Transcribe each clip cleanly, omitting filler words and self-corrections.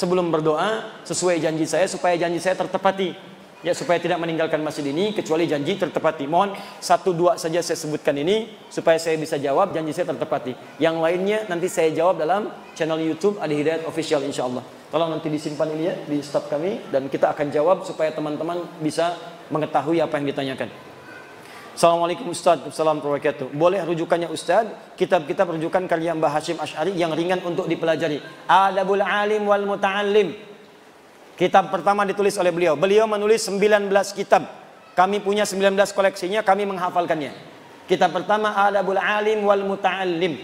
sebelum berdoa sesuai janji saya supaya janji saya tertepati. Ya, supaya tidak meninggalkan masjid ini kecuali janji tertepati. Mohon 1-2 saja saya sebutkan ini supaya saya bisa jawab janji saya tertepati. Yang lainnya nanti saya jawab dalam channel YouTube Adi Hidayat Official insyaallah. Tolong nanti disimpan ini ya di staf kami dan kita akan jawab supaya teman-teman bisa mengetahui apa yang ditanyakan. Assalamualaikum Ustaz. Assalamualaikum warahmatullahi wabarakatuh. Boleh rujukannya Ustaz? Kitab-kitab rujukan karya Mbah Hashim Asy'ari yang ringan untuk dipelajari. Adabul Alim wal Muta'allim. Kitab pertama ditulis oleh beliau. Beliau menulis 19 kitab. Kami punya 19 koleksinya, kami menghafalkannya. Kitab pertama Adabul Alim wal Muta'allim.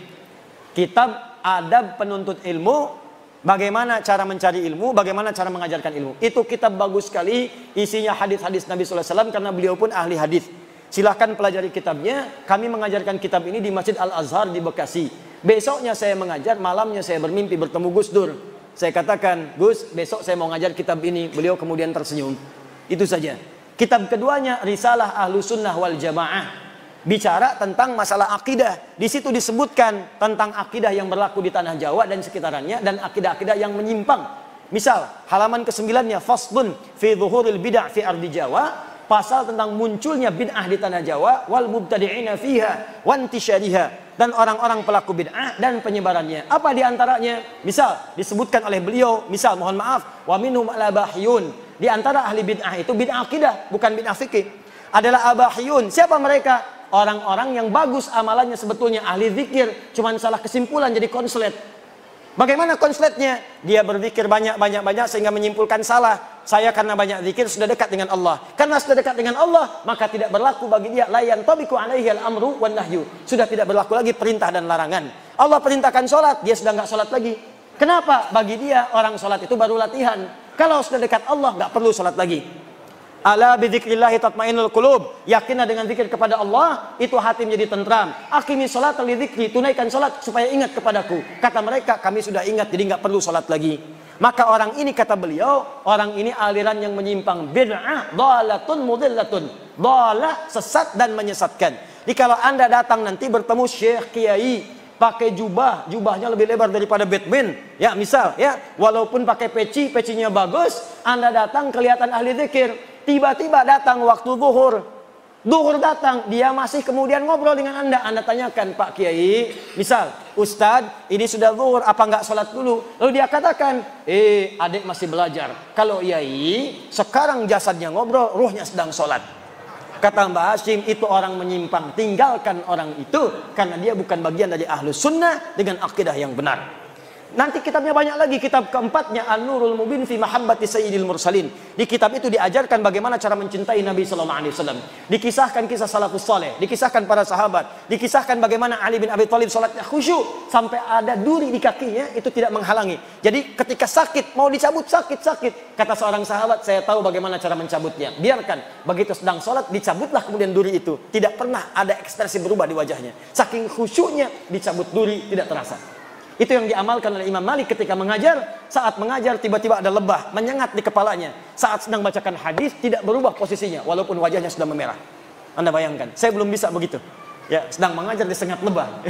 Kitab adab penuntut ilmu, bagaimana cara mencari ilmu, bagaimana cara mengajarkan ilmu. Itu kitab bagus sekali, isinya hadis-hadis Nabi sallallahu alaihi wasallam karena beliau pun ahli hadis. Silahkan pelajari kitabnya. Kami mengajarkan kitab ini di Masjid Al-Azhar di Bekasi. Besoknya saya mengajar, malamnya saya bermimpi bertemu Gus Dur. Saya katakan, Gus, besok saya mau ngajar kitab ini. Beliau kemudian tersenyum. Itu saja. Kitab keduanya Risalah Ahlus Sunnah wal Jamaah. Bicara tentang masalah akidah. Di situ disebutkan tentang akidah yang berlaku di tanah Jawa dan sekitarannya dan akidah-akidah yang menyimpang. Misal, halaman ke-9-nya Faslun fi Zuhuril Bid'ah fi Ardi Jawa. Pasal tentang munculnya bid'ah di tanah Jawa wal mubtadi'ina fiha wa intisyariha, dan orang-orang pelaku bid'ah dan penyebarannya. Apa di antaranya? Misal disebutkan oleh beliau, misal mohon maaf, wa minhum al-abahiyun. Di antara ahli bid'ah itu bid'ah akidah, bukan bid'ah fikih. Adalah abahiyun. Siapa mereka? Orang-orang yang bagus amalannya sebetulnya ahli zikir, cuman salah kesimpulan jadi konslet. Bagaimana konsletnya? Dia berzikir banyak sehingga menyimpulkan salah. Saya karena banyak zikir sudah dekat dengan Allah. Karena sudah dekat dengan Allah, maka tidak berlaku bagi dia la yantabiqu alaihi al-amru wan nahyu. Sudah tidak berlaku lagi perintah dan larangan. Allah perintahkan sholat, dia sudah nggak sholat lagi. Kenapa? Bagi dia orang sholat itu baru latihan. Kalau sudah dekat Allah nggak perlu sholat lagi. Ala bidzikrillahi tatmainnul qulub. Yakinlah dengan zikir kepada Allah, itu hati menjadi tentram. Aqimi sholata lidzikri, tunaikan salat supaya ingat kepadaku. Kata mereka, kami sudah ingat jadi enggak perlu salat lagi. Maka orang ini, kata beliau, orang ini aliran yang menyimpang, bid'ah dhalatun mudillatun. Dhalah, sesat dan menyesatkan. Jadi kalau Anda datang nanti bertemu Syekh Kiai pakai jubahnya lebih lebar daripada Batman, ya misal, ya, walaupun pakai pecinya bagus, Anda datang kelihatan ahli zikir. Tiba-tiba datang waktu zuhur datang, dia masih kemudian ngobrol dengan Anda. Anda tanyakan, Pak Kiai, misal, Ustadz, ini sudah zuhur, apa nggak sholat dulu? Lalu dia katakan, adik masih belajar. Kalau Yai, sekarang jasadnya ngobrol, ruhnya sedang sholat. Kata Mbah Hashim, itu orang menyimpang. Tinggalkan orang itu, karena dia bukan bagian dari Ahlus Sunnah dengan akidah yang benar. Nanti kitabnya banyak lagi. Kitab keempatnya An-Nurul Mubin fi Mahabbati Sayyidil Mursalin. Di kitab itu diajarkan bagaimana cara mencintai Nabi sallallahu alaihi wasallam. Dikisahkan kisah salafus saleh, dikisahkan para sahabat, dikisahkan bagaimana Ali bin Abi Thalib salatnya khusyuk sampai ada duri di kakinya, itu tidak menghalangi. Jadi ketika sakit, mau dicabut sakit. Kata seorang sahabat, saya tahu bagaimana cara mencabutnya. Biarkan, begitu sedang salat dicabutlah kemudian duri itu. Tidak pernah ada ekspresi berubah di wajahnya. Saking khusyuknya dicabut duri tidak terasa. Itu yang diamalkan oleh Imam Malik ketika mengajar. Saat mengajar tiba-tiba ada lebah menyengat di kepalanya. Saat sedang bacakan hadis tidak berubah posisinya walaupun wajahnya sudah memerah. Anda bayangkan, saya belum bisa begitu. Ya, sedang mengajar disengat lebah.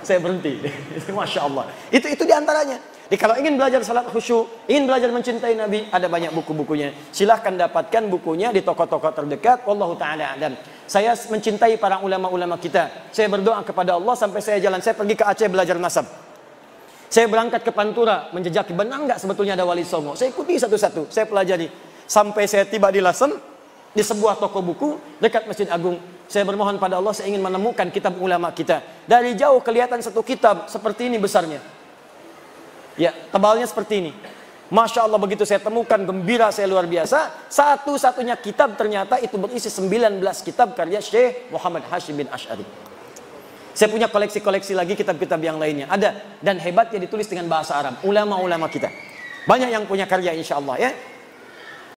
Saya berhenti. Masya Allah. Itu diantaranya. Jadi kalau ingin belajar salat khusyuk, ingin belajar mencintai Nabi, ada banyak buku-bukunya. Silahkan dapatkan bukunya di toko-toko terdekat. Wallahu ta'ala a'lam. Saya mencintai para ulama-ulama kita. Saya berdoa kepada Allah sampai saya jalan. Saya pergi ke Aceh belajar nasab. Saya berangkat ke Pantura, menjejaki benar nggak sebetulnya ada Wali Songo. Saya ikuti satu-satu, saya pelajari. Sampai saya tiba di Lasem, di sebuah toko buku dekat Masjid Agung. Saya bermohon pada Allah, saya ingin menemukan kitab ulama kita. Dari jauh kelihatan satu kitab, seperti ini besarnya. Ya, tebalnya seperti ini. Masya Allah, begitu saya temukan, gembira saya luar biasa. Satu-satunya kitab ternyata itu berisi 19 kitab karya Syekh Muhammad Hashim bin Asy'ari. Saya punya koleksi-koleksi lagi kitab-kitab yang lainnya. Ada. Dan hebatnya ditulis dengan bahasa Arab. Ulama-ulama kita. Banyak yang punya karya insya Allah ya.